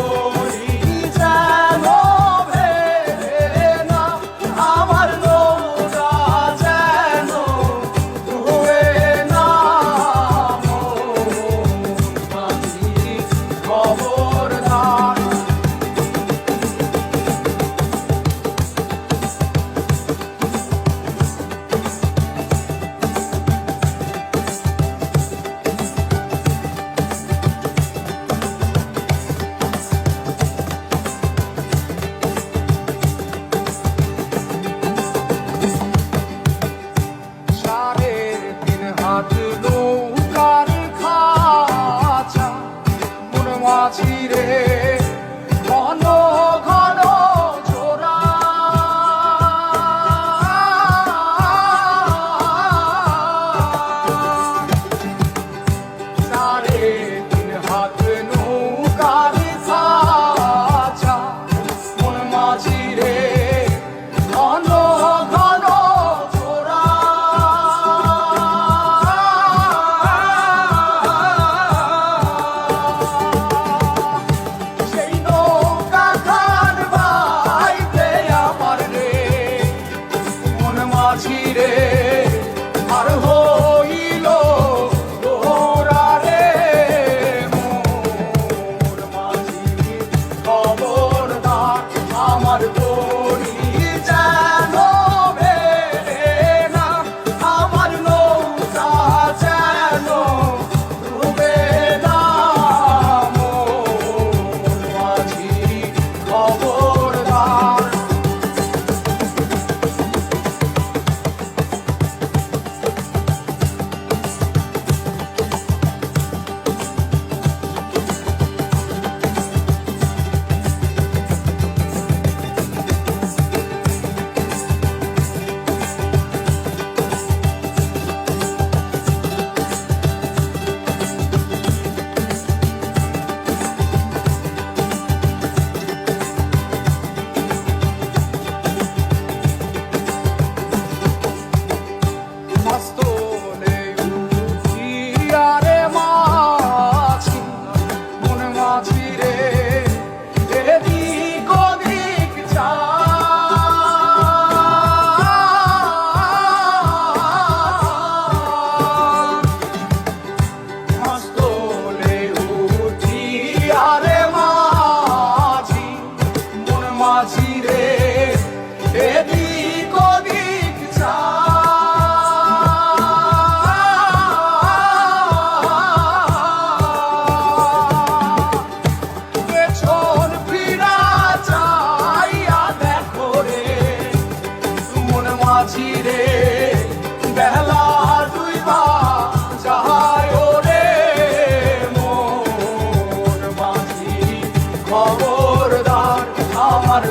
তরি যেন ভেড়ে না, আমার নৌকা যেন ডুবে না। মাঝি খবরদার। হাত নৌকার খাঁচা মন মাঝিরে ঘন ঘন জোড়া। সাড়ে তিন হাত নৌকার খাঁচা মন মাঝিরে ঘন ঘন জোড়া। মাঝিরে আর হইল তোরা রে মোর মাঝি খবরদার। আমার তরি যেন ভেড়ে না, আমার নৌকা যেন ডুবে না। মোর মাঝি খবরদার। মাঝিরে এদিক ওদিক যা। পেছন ফিরা চাইয়া দেখো রে মন মাঝিরে বেলা ডুইবা যায় রে মোর মাঝি খবরদার। আমার